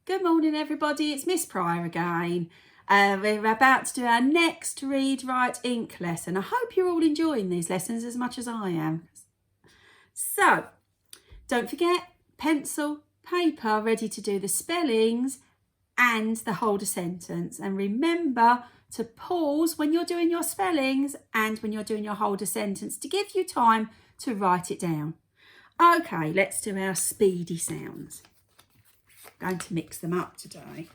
Good morning everybody, it's Miss Pryor again. We're about to do our next Read, Write, Ink lesson. I hope you're all enjoying these lessons as much as I am. So, don't forget, pencil, paper, ready to do the spellings and the hold a sentence. And remember to pause when you're doing your spellings and when you're doing your hold a sentence to give you time to write it down. Okay, let's do our speedy sounds. I'm going to mix them up today.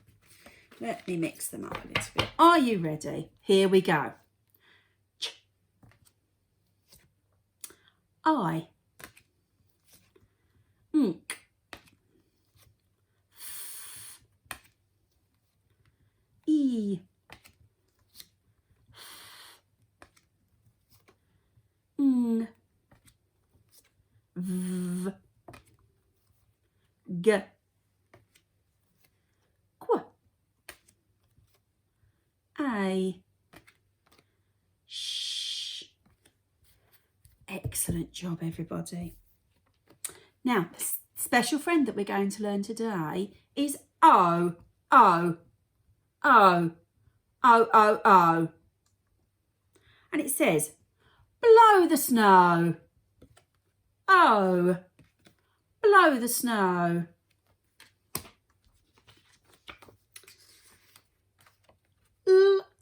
Let me mix them up a little bit. Are you ready? Here we go. I. Ink. E. Ng. V. G. A. Sh. Excellent job, everybody. Now, the special friend that we're going to learn today is O. O. O. O. O. O. And it says, blow the snow. O. Blow the snow.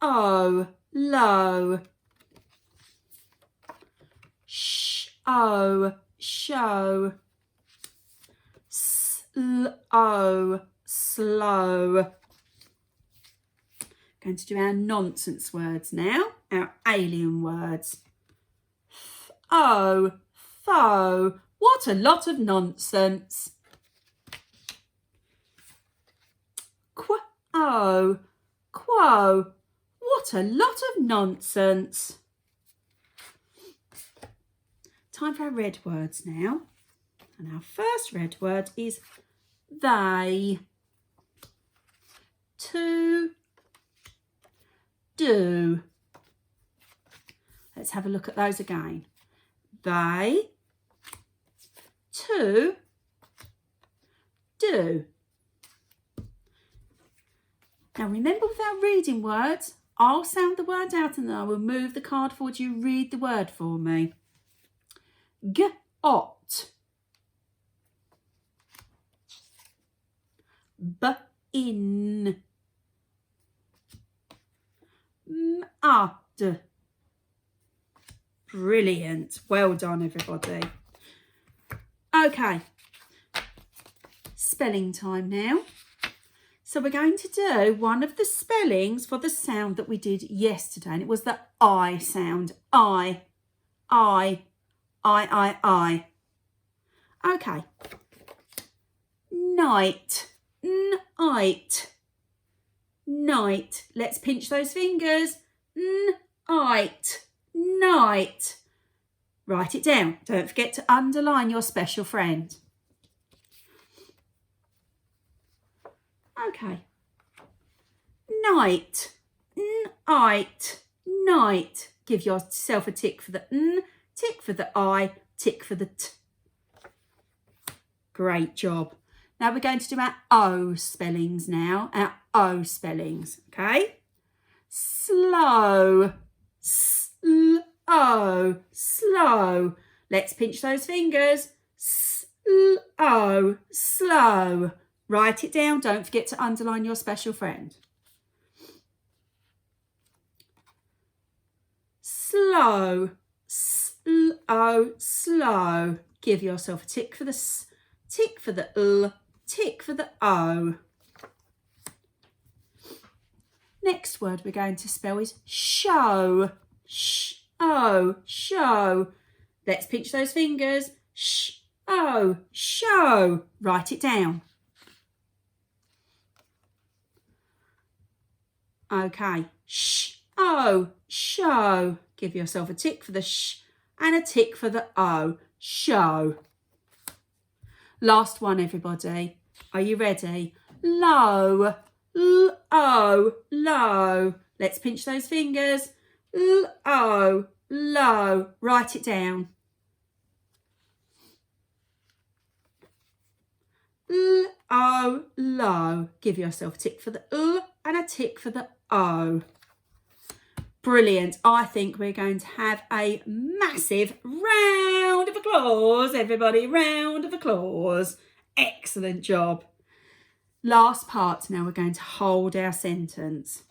O, low. O, show. O, slow. Going to do our nonsense words now, our alien words. O, foe. What a lot of nonsense. Quo, quo. What a lot of nonsense. Time for our red words now. And our first red word is they. To. Do. Let's have a look at those again. They. To. Do. Now remember, with our reading words, I'll sound the word out and then I will move the card forward. You read the word for me. G-ot. B-in. M-ad. Brilliant. Well done, everybody. Okay. Spelling time now. So we're going to do one of the spellings for the sound that we did yesterday. And it was the I sound. I. Okay. Night. Night. Night. Let's pinch those fingers. Night. Night. Write it down. Don't forget to underline your special friend. Okay. Night. Night. Night. Give yourself a tick for the N, tick for the I, tick for the T. Great job. Now we're going to do our O spellings now. Our O spellings. Okay. Slow. Slow. Slow. Let's pinch those fingers. Slow. Slow. Write it down. Don't forget to underline your special friend. Slow. Slow. Slow. Give yourself a tick for the S, tick for the L, tick for the O. Next word we're going to spell is show. Show. Show. Let's pinch those fingers. Show. Show. Write it down. Okay, show. Give yourself a tick for the sh and a tick for the O. Show. Last one, everybody. Are you ready? Low. L-O. Low. Let's pinch those fingers. L-O. Low. Write it down. O, low. Give yourself a tick for the and a tick for the O. Brilliant. I think we're going to have a massive round of applause, everybody. Round of applause. Excellent job. Last part. Now we're going to hold our sentence.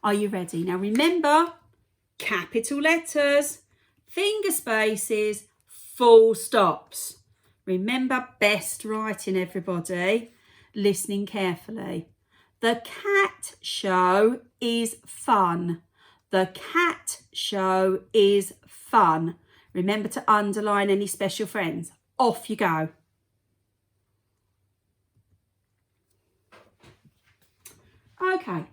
Are you ready? Now remember, capital letters, finger spaces, full stops. Remember best writing, everybody. Listening carefully. The cat show is fun. The cat show is fun. Remember to underline any special friends. Off you go. Okay,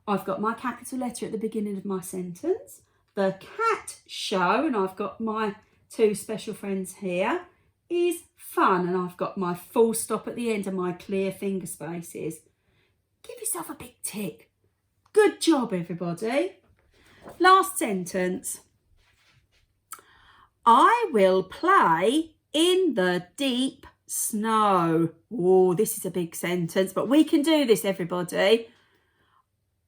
I've got my capital letter at the beginning of my sentence. The cat show, and I've got my two special friends here, is fun. And I've got my full stop at the end and my clear finger spaces. Give yourself a big tick. Good job, everybody. Last sentence. I will play in the deep snow. Oh, this is a big sentence, but we can do this, everybody.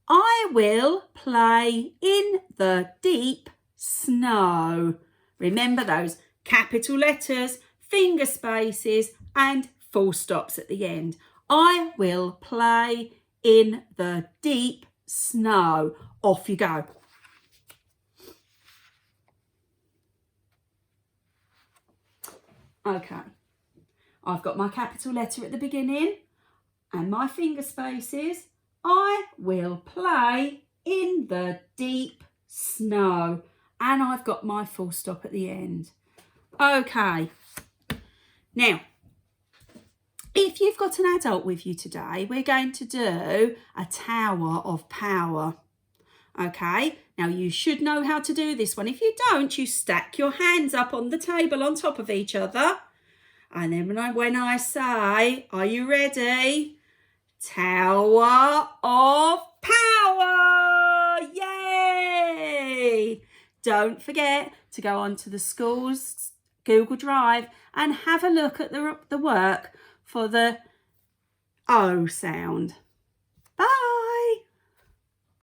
I will play in the deep snow. Remember those capital letters, finger spaces, and full stops at the end. I will play in the deep snow. Off you go. Okay, I've got my capital letter at the beginning and my finger spaces. I will play in the deep snow, and I've got my full stop at the end. Okay, now if you've got an adult with you today, we're going to do a tower of power. Okay, now you should know how to do this one. If you don't, you stack your hands up on the table on top of each other. And then when I say, are you ready? Tower of power! Yay! Don't forget to go onto the school's Google Drive and have a look at the work for the O sound. Bye!